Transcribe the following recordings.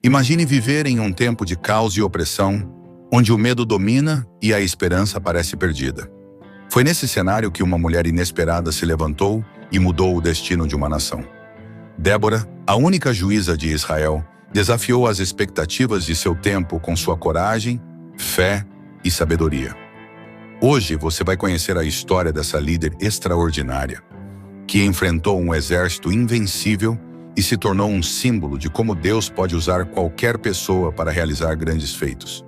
Imagine viver em um tempo de caos e opressão, onde o medo domina e a esperança parece perdida. Foi nesse cenário que uma mulher inesperada se levantou e mudou o destino de uma nação. Débora, a única juíza de Israel, desafiou as expectativas de seu tempo com sua coragem, fé e sabedoria. Hoje você vai conhecer a história dessa líder extraordinária, que enfrentou um exército invencível e se tornou um símbolo de como Deus pode usar qualquer pessoa para realizar grandes feitos.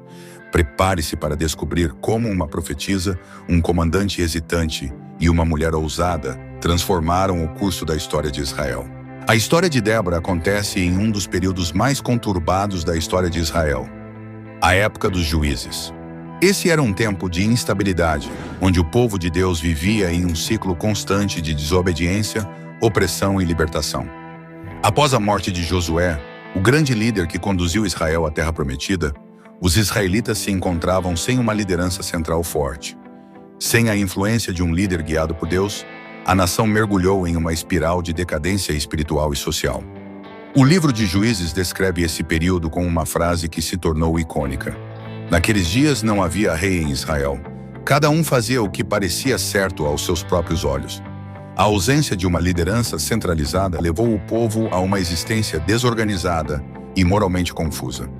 Prepare-se para descobrir como uma profetisa, um comandante hesitante e uma mulher ousada transformaram o curso da história de Israel. A história de Débora acontece em um dos períodos mais conturbados da história de Israel, a época dos juízes. Esse era um tempo de instabilidade, onde o povo de Deus vivia em um ciclo constante de desobediência, opressão e libertação. Após a morte de Josué, o grande líder que conduziu Israel à Terra Prometida, os israelitas se encontravam sem uma liderança central forte. Sem a influência de um líder guiado por Deus, a nação mergulhou em uma espiral de decadência espiritual e social. O livro de Juízes descreve esse período com uma frase que se tornou icônica. Naqueles dias não havia rei em Israel. Cada um fazia o que parecia certo aos seus próprios olhos. A ausência de uma liderança centralizada levou o povo a uma existência desorganizada e moralmente confusa.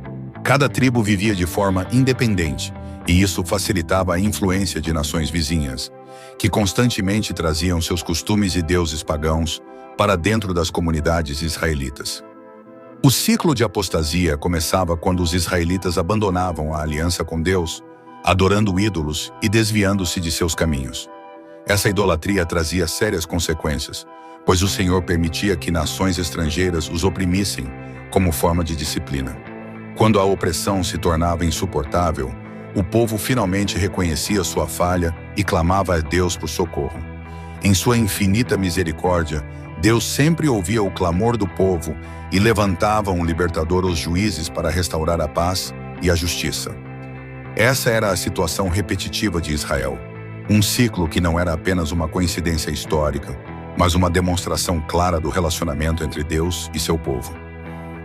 Cada tribo vivia de forma independente, e isso facilitava a influência de nações vizinhas, que constantemente traziam seus costumes e deuses pagãos para dentro das comunidades israelitas. O ciclo de apostasia começava quando os israelitas abandonavam a aliança com Deus, adorando ídolos e desviando-se de seus caminhos. Essa idolatria trazia sérias consequências, pois o Senhor permitia que nações estrangeiras os oprimissem como forma de disciplina. Quando a opressão se tornava insuportável, o povo finalmente reconhecia sua falha e clamava a Deus por socorro. Em sua infinita misericórdia, Deus sempre ouvia o clamor do povo e levantava um libertador aos juízes para restaurar a paz e a justiça. Essa era a situação repetitiva de Israel. Um ciclo que não era apenas uma coincidência histórica, mas uma demonstração clara do relacionamento entre Deus e seu povo.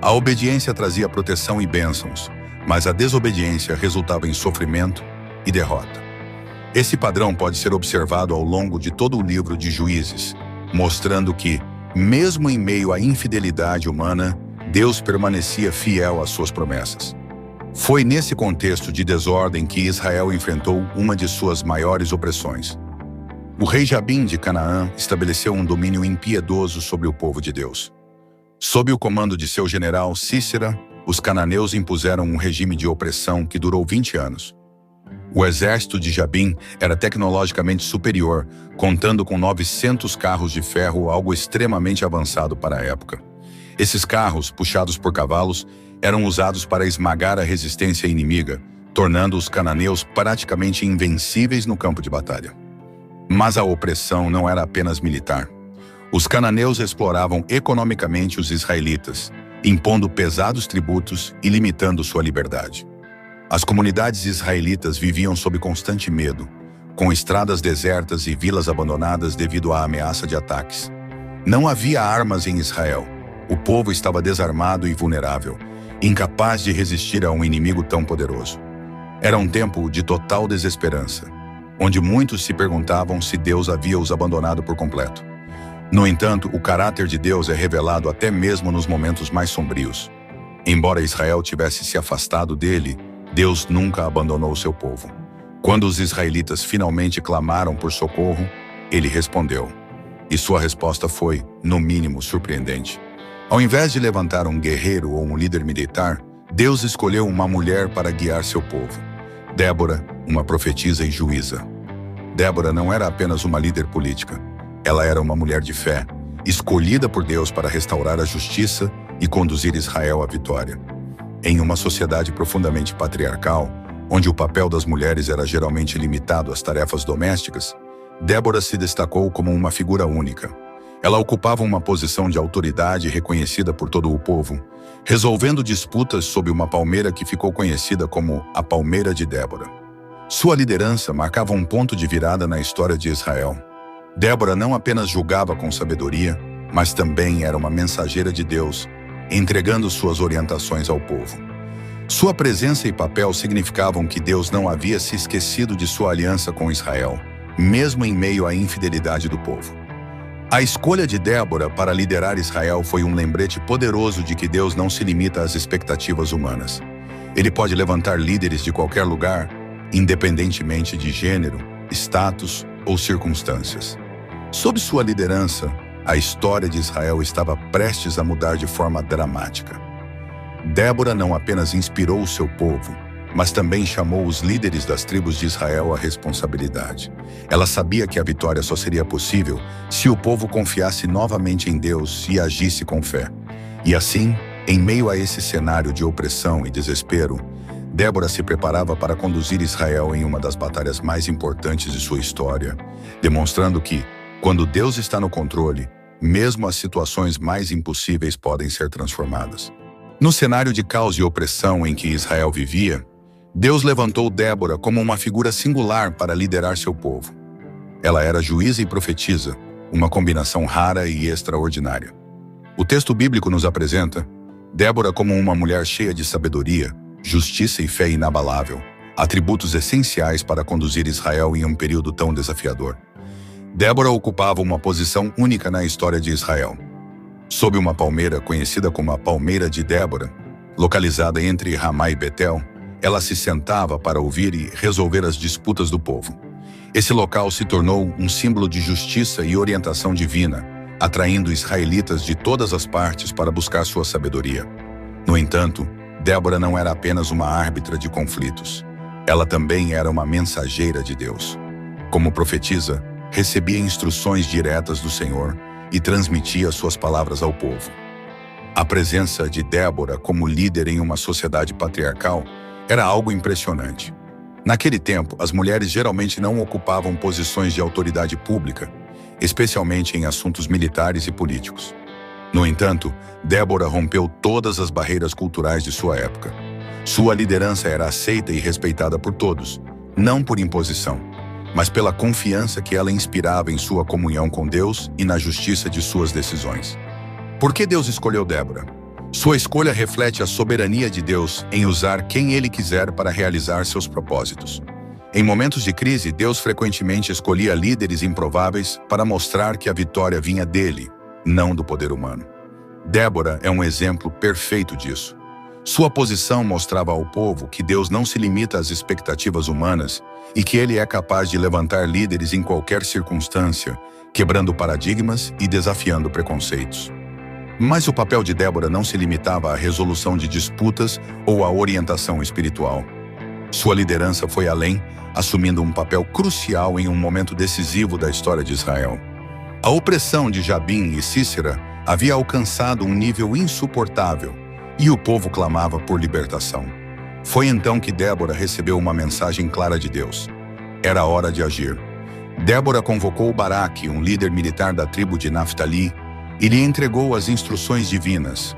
A obediência trazia proteção e bênçãos, mas a desobediência resultava em sofrimento e derrota. Esse padrão pode ser observado ao longo de todo o livro de Juízes, mostrando que, mesmo em meio à infidelidade humana, Deus permanecia fiel às suas promessas. Foi nesse contexto de desordem que Israel enfrentou uma de suas maiores opressões. O rei Jabim de Canaã estabeleceu um domínio impiedoso sobre o povo de Deus. Sob o comando de seu general Cícera, os cananeus impuseram um regime de opressão que durou 20 anos. O exército de Jabim era tecnologicamente superior, contando com 900 carros de ferro, algo extremamente avançado para a época. Esses carros, puxados por cavalos, eram usados para esmagar a resistência inimiga, tornando os cananeus praticamente invencíveis no campo de batalha. Mas a opressão não era apenas militar. Os cananeus exploravam economicamente os israelitas, impondo pesados tributos e limitando sua liberdade. As comunidades israelitas viviam sob constante medo, com estradas desertas e vilas abandonadas devido à ameaça de ataques. Não havia armas em Israel. O povo estava desarmado e vulnerável, incapaz de resistir a um inimigo tão poderoso. Era um tempo de total desesperança, onde muitos se perguntavam se Deus havia os abandonado por completo. No entanto, o caráter de Deus é revelado até mesmo nos momentos mais sombrios. Embora Israel tivesse se afastado dele, Deus nunca abandonou seu povo. Quando os israelitas finalmente clamaram por socorro, ele respondeu. E sua resposta foi, no mínimo, surpreendente. Ao invés de levantar um guerreiro ou um líder militar, Deus escolheu uma mulher para guiar seu povo. Débora, uma profetisa e juíza. Débora não era apenas uma líder política. Ela era uma mulher de fé, escolhida por Deus para restaurar a justiça e conduzir Israel à vitória. Em uma sociedade profundamente patriarcal, onde o papel das mulheres era geralmente limitado às tarefas domésticas, Débora se destacou como uma figura única. Ela ocupava uma posição de autoridade reconhecida por todo o povo, resolvendo disputas sob uma palmeira que ficou conhecida como a Palmeira de Débora. Sua liderança marcava um ponto de virada na história de Israel. Débora não apenas julgava com sabedoria, mas também era uma mensageira de Deus, entregando suas orientações ao povo. Sua presença e papel significavam que Deus não havia se esquecido de sua aliança com Israel, mesmo em meio à infidelidade do povo. A escolha de Débora para liderar Israel foi um lembrete poderoso de que Deus não se limita às expectativas humanas. Ele pode levantar líderes de qualquer lugar, independentemente de gênero, status ou circunstâncias. Sob sua liderança, a história de Israel estava prestes a mudar de forma dramática. Débora não apenas inspirou o seu povo, mas também chamou os líderes das tribos de Israel à responsabilidade. Ela sabia que a vitória só seria possível se o povo confiasse novamente em Deus e agisse com fé. E assim, em meio a esse cenário de opressão e desespero, Débora se preparava para conduzir Israel em uma das batalhas mais importantes de sua história, demonstrando que, quando Deus está no controle, mesmo as situações mais impossíveis podem ser transformadas. No cenário de caos e opressão em que Israel vivia, Deus levantou Débora como uma figura singular para liderar seu povo. Ela era juíza e profetisa, uma combinação rara e extraordinária. O texto bíblico nos apresenta Débora como uma mulher cheia de sabedoria, justiça e fé inabalável, atributos essenciais para conduzir Israel em um período tão desafiador. Débora ocupava uma posição única na história de Israel. Sob uma palmeira conhecida como a Palmeira de Débora, localizada entre Ramá e Betel, ela se sentava para ouvir e resolver as disputas do povo. Esse local se tornou um símbolo de justiça e orientação divina, atraindo israelitas de todas as partes para buscar sua sabedoria. No entanto, Débora não era apenas uma árbitra de conflitos. Ela também era uma mensageira de Deus. Como profetisa, recebia instruções diretas do Senhor e transmitia suas palavras ao povo. A presença de Débora como líder em uma sociedade patriarcal era algo impressionante. Naquele tempo, as mulheres geralmente não ocupavam posições de autoridade pública, especialmente em assuntos militares e políticos. No entanto, Débora rompeu todas as barreiras culturais de sua época. Sua liderança era aceita e respeitada por todos, não por imposição, mas pela confiança que ela inspirava em sua comunhão com Deus e na justiça de suas decisões. Por que Deus escolheu Débora? Sua escolha reflete a soberania de Deus em usar quem Ele quiser para realizar seus propósitos. Em momentos de crise, Deus frequentemente escolhia líderes improváveis para mostrar que a vitória vinha dele, não do poder humano. Débora é um exemplo perfeito disso. Sua posição mostrava ao povo que Deus não se limita às expectativas humanas e que Ele é capaz de levantar líderes em qualquer circunstância, quebrando paradigmas e desafiando preconceitos. Mas o papel de Débora não se limitava à resolução de disputas ou à orientação espiritual. Sua liderança foi além, assumindo um papel crucial em um momento decisivo da história de Israel. A opressão de Jabim e Sísera havia alcançado um nível insuportável e o povo clamava por libertação. Foi então que Débora recebeu uma mensagem clara de Deus. Era hora de agir. Débora convocou Baraque, um líder militar da tribo de Naftali, e lhe entregou as instruções divinas.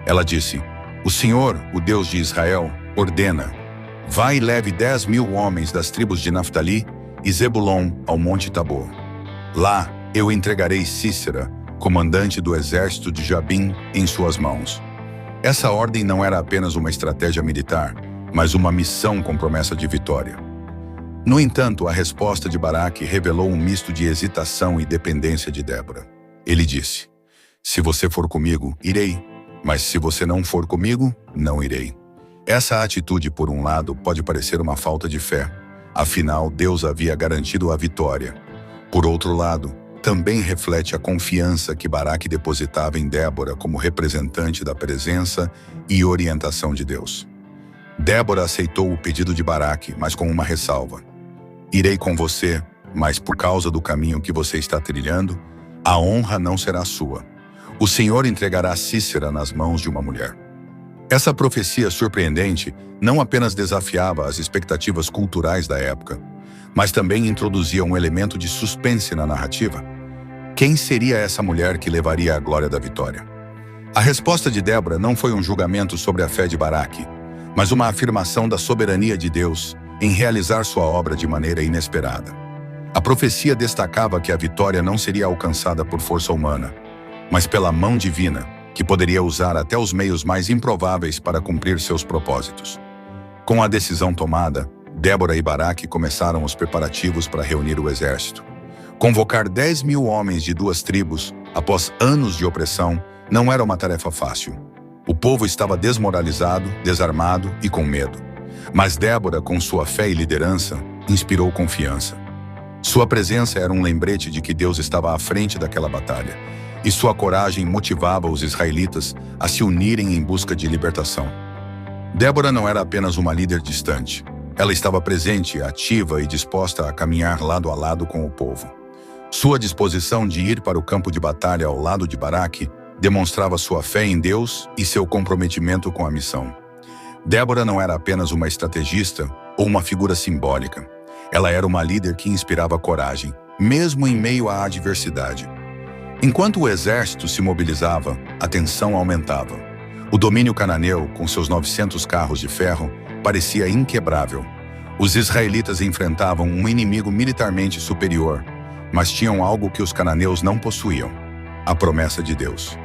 Ela disse: "O Senhor, o Deus de Israel, ordena: vá e leve 10.000 homens das tribos de Naftali e Zebulon ao Monte Tabor. Lá eu entregarei Sísera, comandante do exército de Jabim, em suas mãos." Essa ordem não era apenas uma estratégia militar, mas uma missão com promessa de vitória. No entanto, a resposta de Baraque revelou um misto de hesitação e dependência de Débora. Ele disse: "Se você for comigo, irei, mas se você não for comigo, não irei." Essa atitude, por um lado, pode parecer uma falta de fé, afinal, Deus havia garantido a vitória. Por outro lado, também reflete a confiança que Baraque depositava em Débora como representante da presença e orientação de Deus. Débora aceitou o pedido de Baraque, mas com uma ressalva: "Irei com você, mas por causa do caminho que você está trilhando, a honra não será sua. O Senhor entregará Sísera nas mãos de uma mulher." Essa profecia surpreendente não apenas desafiava as expectativas culturais da época, mas também introduzia um elemento de suspense na narrativa. Quem seria essa mulher que levaria a glória da vitória? A resposta de Débora não foi um julgamento sobre a fé de Baraque, mas uma afirmação da soberania de Deus em realizar sua obra de maneira inesperada. A profecia destacava que a vitória não seria alcançada por força humana, mas pela mão divina, que poderia usar até os meios mais improváveis para cumprir seus propósitos. Com a decisão tomada, Débora e Baraque começaram os preparativos para reunir o exército. Convocar 10.000 homens de duas tribos, após anos de opressão, não era uma tarefa fácil. O povo estava desmoralizado, desarmado e com medo. Mas Débora, com sua fé e liderança, inspirou confiança. Sua presença era um lembrete de que Deus estava à frente daquela batalha, e sua coragem motivava os israelitas a se unirem em busca de libertação. Débora não era apenas uma líder distante. Ela estava presente, ativa e disposta a caminhar lado a lado com o povo. Sua disposição de ir para o campo de batalha ao lado de Baraque demonstrava sua fé em Deus e seu comprometimento com a missão. Débora não era apenas uma estrategista ou uma figura simbólica. Ela era uma líder que inspirava coragem, mesmo em meio à adversidade. Enquanto o exército se mobilizava, a tensão aumentava. O domínio cananeu, com seus 900 carros de ferro, parecia inquebrável. Os israelitas enfrentavam um inimigo militarmente superior, mas tinham algo que os cananeus não possuíam: a promessa de Deus.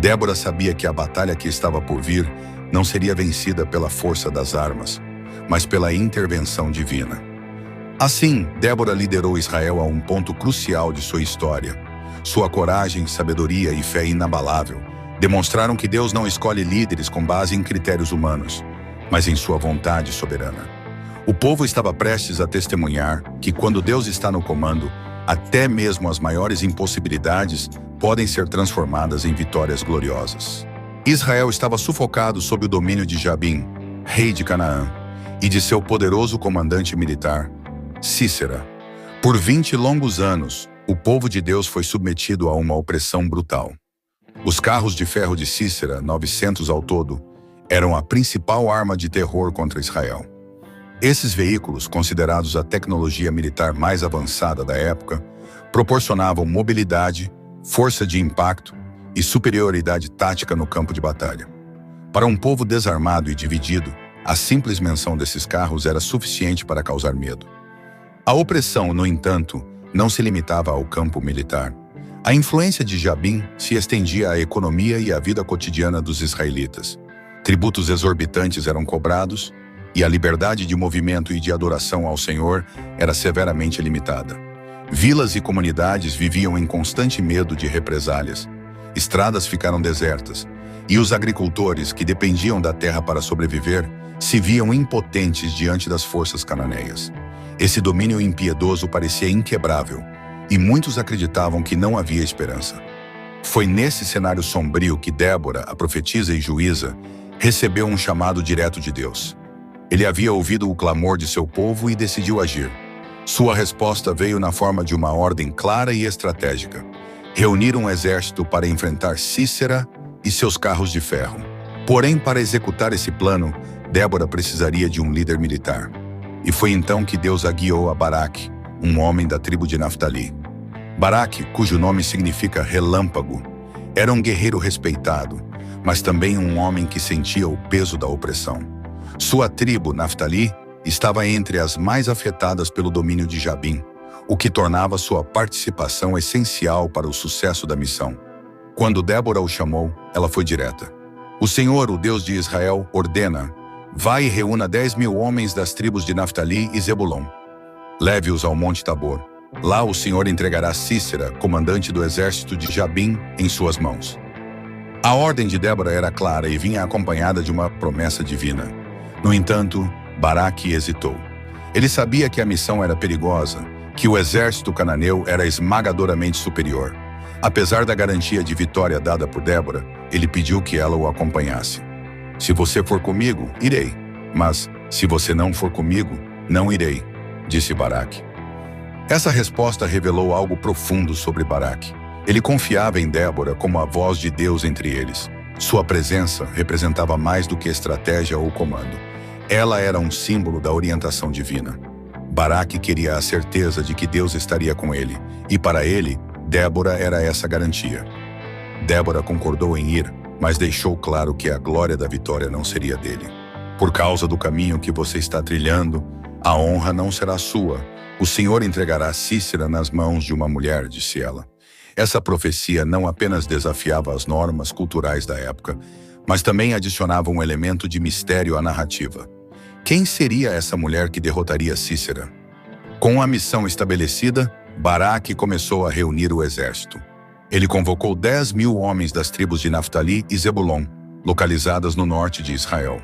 Débora sabia que a batalha que estava por vir não seria vencida pela força das armas, mas pela intervenção divina. Assim, Débora liderou Israel a um ponto crucial de sua história. Sua coragem, sabedoria e fé inabalável demonstraram que Deus não escolhe líderes com base em critérios humanos, mas em sua vontade soberana. O povo estava prestes a testemunhar que, quando Deus está no comando, até mesmo as maiores impossibilidades podem ser transformadas em vitórias gloriosas. Israel estava sufocado sob o domínio de Jabim, rei de Canaã, e de seu poderoso comandante militar, Sísera. Por 20 longos anos, o povo de Deus foi submetido a uma opressão brutal. Os carros de ferro de Sísera, 900 ao todo, eram a principal arma de terror contra Israel. Esses veículos, considerados a tecnologia militar mais avançada da época, proporcionavam mobilidade, força de impacto e superioridade tática no campo de batalha. Para um povo desarmado e dividido, a simples menção desses carros era suficiente para causar medo. A opressão, no entanto, não se limitava ao campo militar. A influência de Jabim se estendia à economia e à vida cotidiana dos israelitas. Tributos exorbitantes eram cobrados, e a liberdade de movimento e de adoração ao Senhor era severamente limitada. Vilas e comunidades viviam em constante medo de represálias. Estradas ficaram desertas, e os agricultores, que dependiam da terra para sobreviver, se viam impotentes diante das forças cananeias. Esse domínio impiedoso parecia inquebrável, e muitos acreditavam que não havia esperança. Foi nesse cenário sombrio que Débora, a profetisa e juíza, recebeu um chamado direto de Deus. Ele havia ouvido o clamor de seu povo e decidiu agir. Sua resposta veio na forma de uma ordem clara e estratégica: reunir um exército para enfrentar Sísera e seus carros de ferro. Porém, para executar esse plano, Débora precisaria de um líder militar. E foi então que Deus a guiou a Baraque, um homem da tribo de Naftali. Baraque, cujo nome significa relâmpago, era um guerreiro respeitado, mas também um homem que sentia o peso da opressão. Sua tribo, Naftali, estava entre as mais afetadas pelo domínio de Jabim, o que tornava sua participação essencial para o sucesso da missão. Quando Débora o chamou, ela foi direta. O Senhor, o Deus de Israel, ordena: vai e reúna 10.000 homens das tribos de Naftali e Zebulon. Leve-os ao Monte Tabor. Lá o Senhor entregará Sísera, comandante do exército de Jabim, em suas mãos. A ordem de Débora era clara e vinha acompanhada de uma promessa divina. No entanto, Baraque hesitou. Ele sabia que a missão era perigosa, que o exército cananeu era esmagadoramente superior. Apesar da garantia de vitória dada por Débora, ele pediu que ela o acompanhasse. Se você for comigo, irei. Mas, se você não for comigo, não irei, disse Baraque. Essa resposta revelou algo profundo sobre Baraque. Ele confiava em Débora como a voz de Deus entre eles. Sua presença representava mais do que estratégia ou comando. Ela era um símbolo da orientação divina. Baraque queria a certeza de que Deus estaria com ele, e para ele, Débora era essa garantia. Débora concordou em ir, mas deixou claro que a glória da vitória não seria dele. Por causa do caminho que você está trilhando, a honra não será sua. O Senhor entregará Sísera nas mãos de uma mulher, disse ela. Essa profecia não apenas desafiava as normas culturais da época, mas também adicionava um elemento de mistério à narrativa. Quem seria essa mulher que derrotaria Cícera? Com a missão estabelecida, Baraque começou a reunir o exército. Ele convocou 10.000 homens das tribos de Naftali e Zebulon, localizadas no norte de Israel.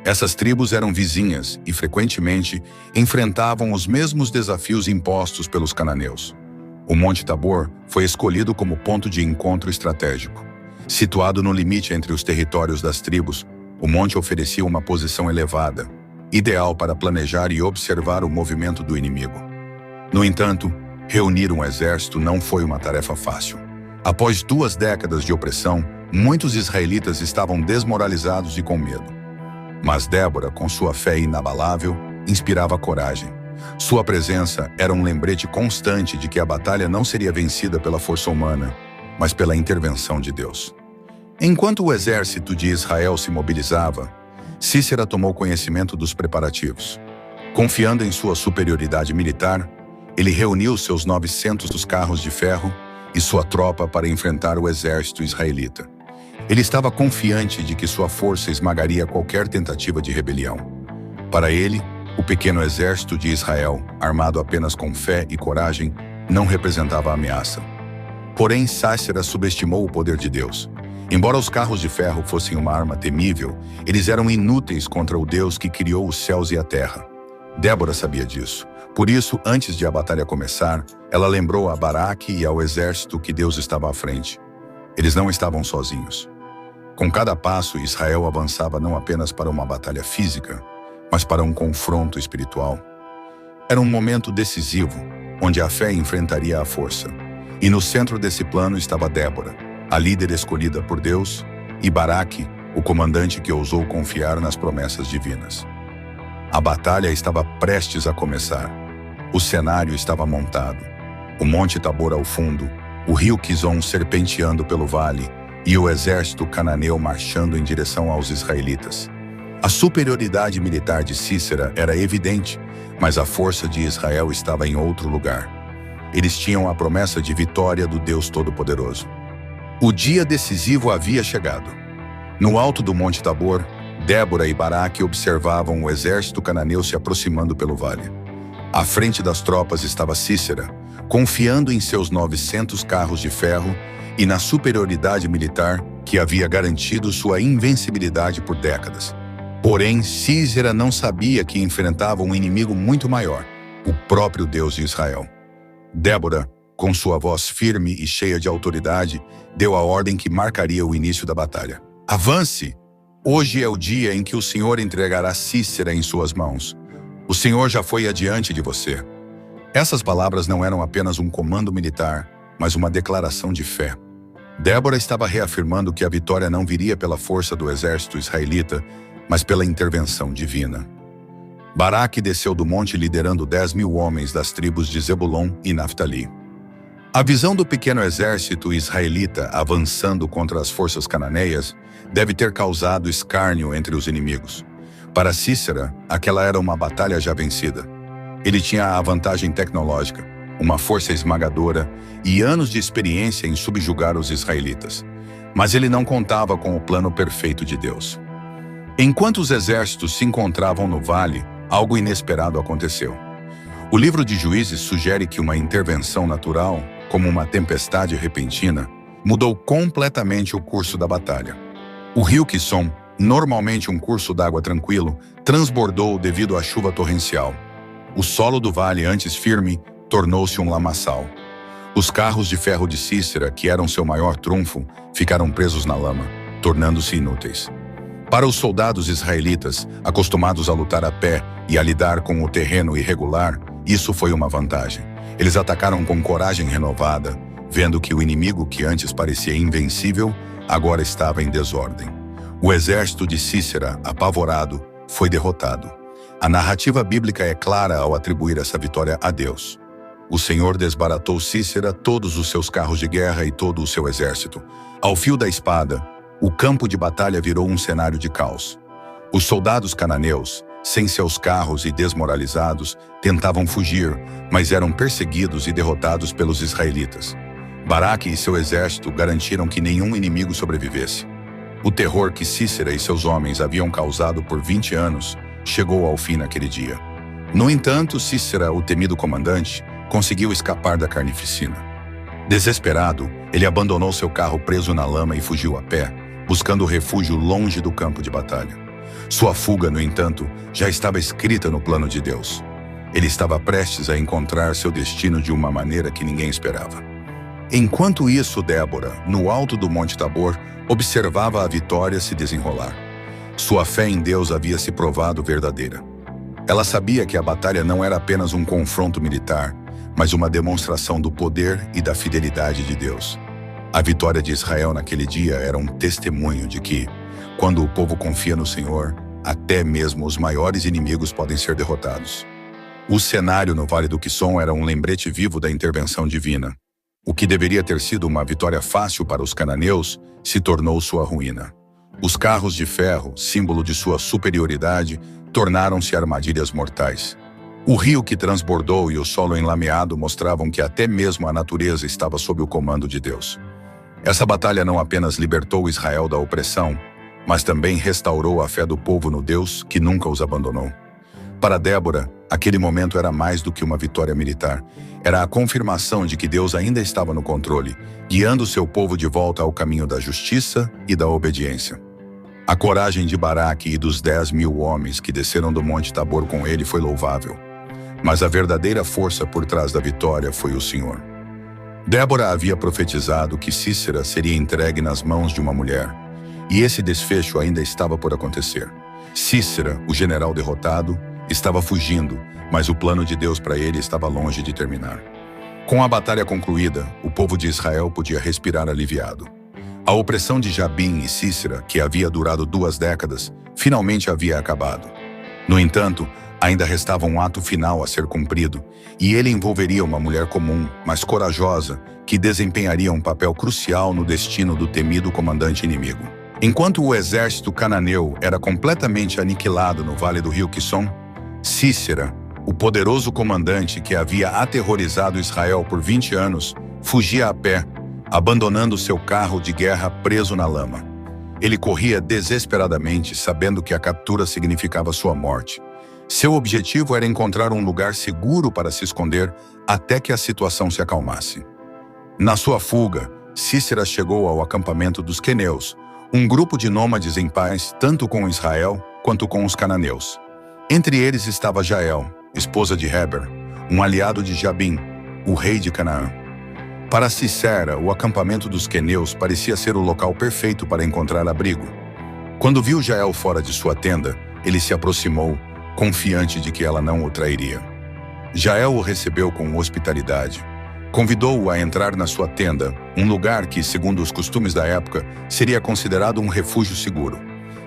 Essas tribos eram vizinhas e, frequentemente, enfrentavam os mesmos desafios impostos pelos cananeus. O Monte Tabor foi escolhido como ponto de encontro estratégico. Situado no limite entre os territórios das tribos, o monte oferecia uma posição elevada, ideal para planejar e observar o movimento do inimigo. No entanto, reunir um exército não foi uma tarefa fácil. Após 2 décadas de opressão, muitos israelitas estavam desmoralizados e com medo. Mas Débora, com sua fé inabalável, inspirava coragem. Sua presença era um lembrete constante de que a batalha não seria vencida pela força humana, mas pela intervenção de Deus. Enquanto o exército de Israel se mobilizava, Cícera tomou conhecimento dos preparativos. Confiando em sua superioridade militar, ele reuniu seus 900 carros de ferro e sua tropa para enfrentar o exército israelita. Ele estava confiante de que sua força esmagaria qualquer tentativa de rebelião. Para ele, o pequeno exército de Israel, armado apenas com fé e coragem, não representava ameaça. Porém, Cícera subestimou o poder de Deus. Embora os carros de ferro fossem uma arma temível, eles eram inúteis contra o Deus que criou os céus e a terra. Débora sabia disso. Por isso, antes de a batalha começar, ela lembrou a Baraque e ao exército que Deus estava à frente. Eles não estavam sozinhos. Com cada passo, Israel avançava não apenas para uma batalha física, mas para um confronto espiritual. Era um momento decisivo, onde a fé enfrentaria a força. E no centro desse plano estava Débora, a líder escolhida por Deus, e Baraque, o comandante que ousou confiar nas promessas divinas. A batalha estava prestes a começar. O cenário estava montado. O Monte Tabor ao fundo, o rio Quizon serpenteando pelo vale e o exército cananeu marchando em direção aos israelitas. A superioridade militar de Cícera era evidente, mas a força de Israel estava em outro lugar. Eles tinham a promessa de vitória do Deus Todo-Poderoso. O dia decisivo havia chegado. No alto do Monte Tabor, Débora e Baraque observavam o exército cananeu se aproximando pelo vale. À frente das tropas estava Cícera, confiando em seus 900 carros de ferro e na superioridade militar que havia garantido sua invencibilidade por décadas. Porém, Cícera não sabia que enfrentava um inimigo muito maior, o próprio Deus de Israel. Débora, com sua voz firme e cheia de autoridade, deu a ordem que marcaria o início da batalha. Avance! Hoje é o dia em que o Senhor entregará Cícera em suas mãos. O Senhor já foi adiante de você. Essas palavras não eram apenas um comando militar, mas uma declaração de fé. Débora estava reafirmando que a vitória não viria pela força do exército israelita, mas pela intervenção divina. Baraque desceu do monte liderando 10.000 homens das tribos de Zebulon e Naftali. A visão do pequeno exército israelita avançando contra as forças cananeias deve ter causado escárnio entre os inimigos. Para Cícera, aquela era uma batalha já vencida. Ele tinha a vantagem tecnológica, uma força esmagadora e anos de experiência em subjugar os israelitas. Mas ele não contava com o plano perfeito de Deus. Enquanto os exércitos se encontravam no vale, algo inesperado aconteceu. O livro de Juízes sugere que uma intervenção natural, como uma tempestade repentina, mudou completamente o curso da batalha. O rio Quizon, normalmente um curso d'água tranquilo, transbordou devido à chuva torrencial. O solo do vale, antes firme, tornou-se um lamaçal. Os carros de ferro de Cícera, que eram seu maior trunfo, ficaram presos na lama, tornando-se inúteis. Para os soldados israelitas, acostumados a lutar a pé e a lidar com o terreno irregular, isso foi uma vantagem. Eles atacaram com coragem renovada, vendo que o inimigo que antes parecia invencível, agora estava em desordem. O exército de Cícera, apavorado, foi derrotado. A narrativa bíblica é clara ao atribuir essa vitória a Deus. O Senhor desbaratou Cícera, todos os seus carros de guerra e todo o seu exército. Ao fio da espada, o campo de batalha virou um cenário de caos. Os soldados cananeus, sem seus carros e desmoralizados, tentavam fugir, mas eram perseguidos e derrotados pelos israelitas. Baraque e seu exército garantiram que nenhum inimigo sobrevivesse. O terror que Sísera e seus homens haviam causado por 20 anos chegou ao fim naquele dia. No entanto, Sísera, o temido comandante, conseguiu escapar da carnificina. Desesperado, ele abandonou seu carro preso na lama e fugiu a pé, buscando refúgio longe do campo de batalha. Sua fuga, no entanto, já estava escrita no plano de Deus. Ele estava prestes a encontrar seu destino de uma maneira que ninguém esperava. Enquanto isso, Débora, no alto do Monte Tabor, observava a vitória se desenrolar. Sua fé em Deus havia se provado verdadeira. Ela sabia que a batalha não era apenas um confronto militar, mas uma demonstração do poder e da fidelidade de Deus. A vitória de Israel naquele dia era um testemunho de que, quando o povo confia no Senhor, até mesmo os maiores inimigos podem ser derrotados. O cenário no Vale do Quisson era um lembrete vivo da intervenção divina. O que deveria ter sido uma vitória fácil para os cananeus se tornou sua ruína. Os carros de ferro, símbolo de sua superioridade, tornaram-se armadilhas mortais. O rio que transbordou e o solo enlameado mostravam que até mesmo a natureza estava sob o comando de Deus. Essa batalha não apenas libertou Israel da opressão, mas também restaurou a fé do povo no Deus que nunca os abandonou. Para Débora, aquele momento era mais do que uma vitória militar. Era a confirmação de que Deus ainda estava no controle, guiando seu povo de volta ao caminho da justiça e da obediência. A coragem de Baraque e dos 10.000 homens que desceram do Monte Tabor com ele foi louvável. Mas a verdadeira força por trás da vitória foi o Senhor. Débora havia profetizado que Sísera seria entregue nas mãos de uma mulher, e esse desfecho ainda estava por acontecer. Sísera, o general derrotado, estava fugindo, mas o plano de Deus para ele estava longe de terminar. Com a batalha concluída, o povo de Israel podia respirar aliviado. A opressão de Jabim e Sísera, que havia durado 2 décadas, finalmente havia acabado. No entanto, ainda restava um ato final a ser cumprido, e ele envolveria uma mulher comum, mas corajosa, que desempenharia um papel crucial no destino do temido comandante inimigo. Enquanto o exército cananeu era completamente aniquilado no Vale do Rio Quisson, Sísera, o poderoso comandante que havia aterrorizado Israel por 20 anos, fugia a pé, abandonando seu carro de guerra preso na lama. Ele corria desesperadamente, sabendo que a captura significava sua morte. Seu objetivo era encontrar um lugar seguro para se esconder até que a situação se acalmasse. Na sua fuga, Sísera chegou ao acampamento dos queneus, um grupo de nômades em paz tanto com Israel quanto com os cananeus. Entre eles estava Jael, esposa de Heber, um aliado de Jabim, o rei de Canaã. Para Sísera, o acampamento dos queneus parecia ser o local perfeito para encontrar abrigo. Quando viu Jael fora de sua tenda, ele se aproximou, confiante de que ela não o trairia. Jael o recebeu com hospitalidade. Convidou-o a entrar na sua tenda, um lugar que, segundo os costumes da época, seria considerado um refúgio seguro.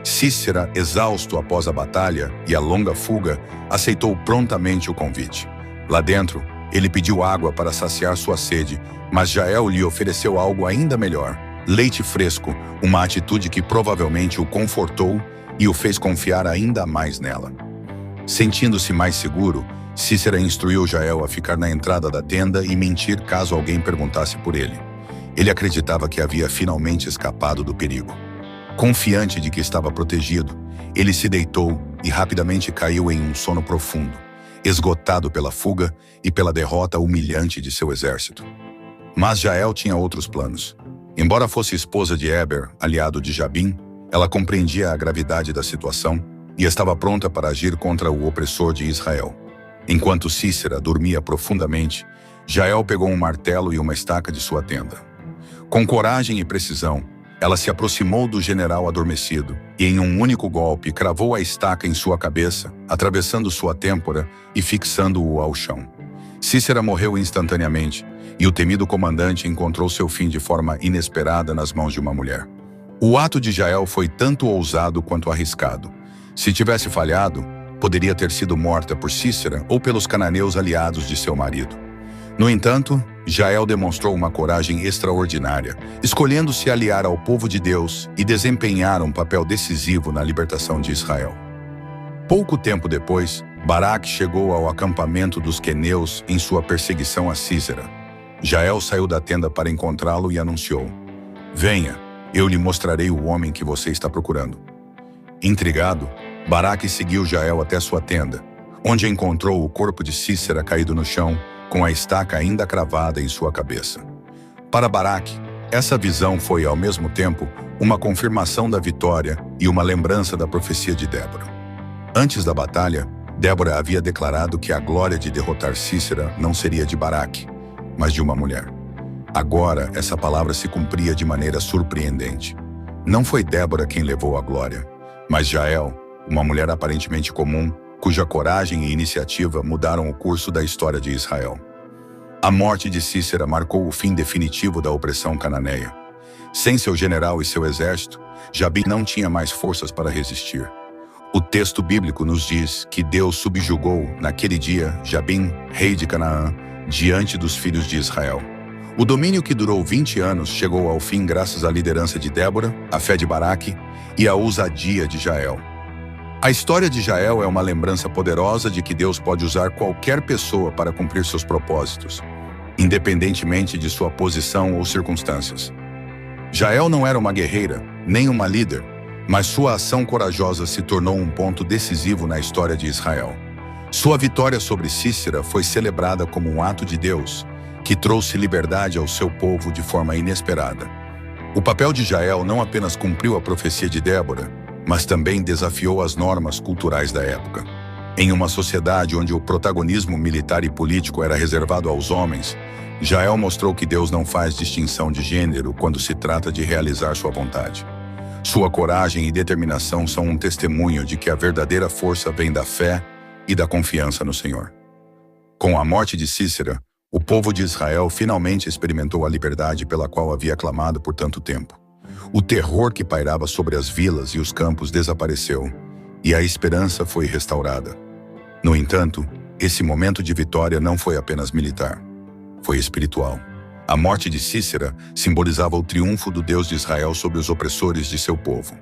Sísera, exausto após a batalha e a longa fuga, aceitou prontamente o convite. Lá dentro, ele pediu água para saciar sua sede, mas Jael lhe ofereceu algo ainda melhor: leite fresco, uma atitude que provavelmente o confortou e o fez confiar ainda mais nela. Sentindo-se mais seguro, Sísera instruiu Jael a ficar na entrada da tenda e mentir caso alguém perguntasse por ele. Ele acreditava que havia finalmente escapado do perigo. Confiante de que estava protegido, ele se deitou e rapidamente caiu em um sono profundo, esgotado pela fuga e pela derrota humilhante de seu exército. Mas Jael tinha outros planos. Embora fosse esposa de Heber, aliado de Jabim, ela compreendia a gravidade da situação e estava pronta para agir contra o opressor de Israel. Enquanto Sísera dormia profundamente, Jael pegou um martelo e uma estaca de sua tenda. Com coragem e precisão, ela se aproximou do general adormecido e, em um único golpe, cravou a estaca em sua cabeça, atravessando sua têmpora e fixando-o ao chão. Sísera morreu instantaneamente e o temido comandante encontrou seu fim de forma inesperada nas mãos de uma mulher. O ato de Jael foi tanto ousado quanto arriscado. Se tivesse falhado, poderia ter sido morta por Sísera ou pelos cananeus aliados de seu marido. No entanto, Jael demonstrou uma coragem extraordinária, escolhendo se aliar ao povo de Deus e desempenhar um papel decisivo na libertação de Israel. Pouco tempo depois, Baraque chegou ao acampamento dos queneus em sua perseguição a Sísera. Jael saiu da tenda para encontrá-lo e anunciou: "Venha, eu lhe mostrarei o homem que você está procurando." Intrigado, Baraque seguiu Jael até sua tenda, onde encontrou o corpo de Sísera caído no chão, com a estaca ainda cravada em sua cabeça. Para Baraque, essa visão foi, ao mesmo tempo, uma confirmação da vitória e uma lembrança da profecia de Débora. Antes da batalha, Débora havia declarado que a glória de derrotar Sísera não seria de Baraque, mas de uma mulher. Agora, essa palavra se cumpria de maneira surpreendente. Não foi Débora quem levou a glória, mas Jael, uma mulher aparentemente comum, cuja coragem e iniciativa mudaram o curso da história de Israel. A morte de Sísera marcou o fim definitivo da opressão cananeia. Sem seu general e seu exército, Jabim não tinha mais forças para resistir. O texto bíblico nos diz que Deus subjugou, naquele dia, Jabim, rei de Canaã, diante dos filhos de Israel. O domínio, que durou 20 anos, chegou ao fim graças à liderança de Débora, à fé de Baraque e à ousadia de Jael. A história de Jael é uma lembrança poderosa de que Deus pode usar qualquer pessoa para cumprir seus propósitos, independentemente de sua posição ou circunstâncias. Jael não era uma guerreira, nem uma líder, mas sua ação corajosa se tornou um ponto decisivo na história de Israel. Sua vitória sobre Sísera foi celebrada como um ato de Deus, que trouxe liberdade ao seu povo de forma inesperada. O papel de Jael não apenas cumpriu a profecia de Débora, mas também desafiou as normas culturais da época. Em uma sociedade onde o protagonismo militar e político era reservado aos homens, Jael mostrou que Deus não faz distinção de gênero quando se trata de realizar sua vontade. Sua coragem e determinação são um testemunho de que a verdadeira força vem da fé e da confiança no Senhor. Com a morte de Sísera, o povo de Israel finalmente experimentou a liberdade pela qual havia clamado por tanto tempo. O terror que pairava sobre as vilas e os campos desapareceu, e a esperança foi restaurada. No entanto, esse momento de vitória não foi apenas militar, foi espiritual. A morte de Sísera simbolizava o triunfo do Deus de Israel sobre os opressores de seu povo.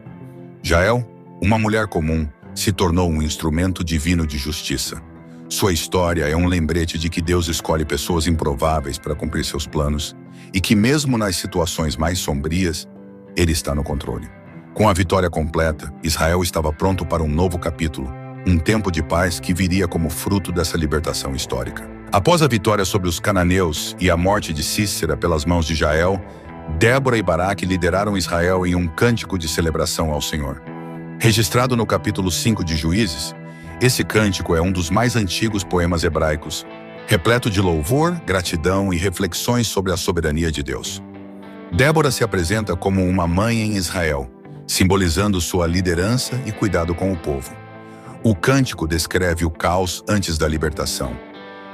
Jael, uma mulher comum, se tornou um instrumento divino de justiça. Sua história é um lembrete de que Deus escolhe pessoas improváveis para cumprir seus planos e que, mesmo nas situações mais sombrias, Ele está no controle. Com a vitória completa, Israel estava pronto para um novo capítulo, um tempo de paz que viria como fruto dessa libertação histórica. Após a vitória sobre os cananeus e a morte de Sísera pelas mãos de Jael, Débora e Baraque lideraram Israel em um cântico de celebração ao Senhor. Registrado no capítulo 5 de Juízes, esse cântico é um dos mais antigos poemas hebraicos, repleto de louvor, gratidão e reflexões sobre a soberania de Deus. Débora se apresenta como uma mãe em Israel, simbolizando sua liderança e cuidado com o povo. O cântico descreve o caos antes da libertação: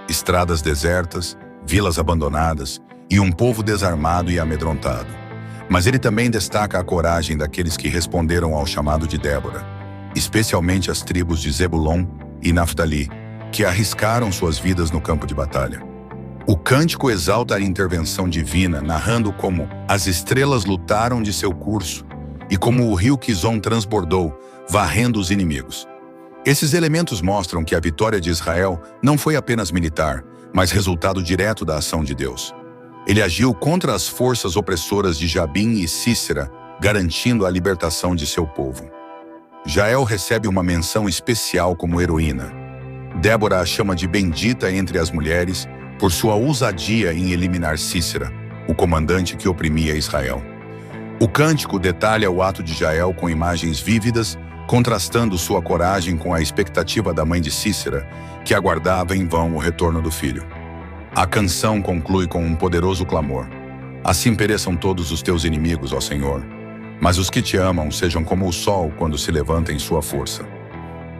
estradas desertas, vilas abandonadas e um povo desarmado e amedrontado. Mas ele também destaca a coragem daqueles que responderam ao chamado de Débora, especialmente as tribos de Zebulon e Naftali, que arriscaram suas vidas no campo de batalha. O cântico exalta a intervenção divina, narrando como as estrelas lutaram de seu curso e como o rio Quizon transbordou, varrendo os inimigos. Esses elementos mostram que a vitória de Israel não foi apenas militar, mas resultado direto da ação de Deus. Ele agiu contra as forças opressoras de Jabim e Sísera, garantindo a libertação de seu povo. Jael recebe uma menção especial como heroína. Débora a chama de bendita entre as mulheres por sua ousadia em eliminar Sísera, o comandante que oprimia Israel. O cântico detalha o ato de Jael com imagens vívidas, contrastando sua coragem com a expectativa da mãe de Sísera, que aguardava em vão o retorno do filho. A canção conclui com um poderoso clamor: assim pereçam todos os teus inimigos, ó Senhor, mas os que te amam sejam como o sol quando se levanta em sua força.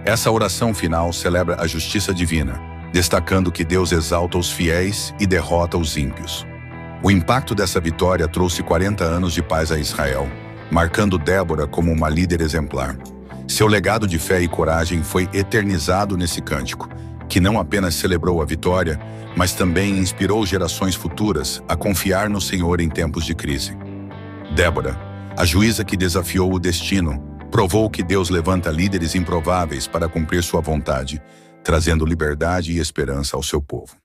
Essa oração final celebra a justiça divina, destacando que Deus exalta os fiéis e derrota os ímpios. O impacto dessa vitória trouxe 40 anos de paz a Israel, marcando Débora como uma líder exemplar. Seu legado de fé e coragem foi eternizado nesse cântico, que não apenas celebrou a vitória, mas também inspirou gerações futuras a confiar no Senhor em tempos de crise. Débora, a juíza que desafiou o destino, provou que Deus levanta líderes improváveis para cumprir sua vontade, trazendo liberdade e esperança ao seu povo.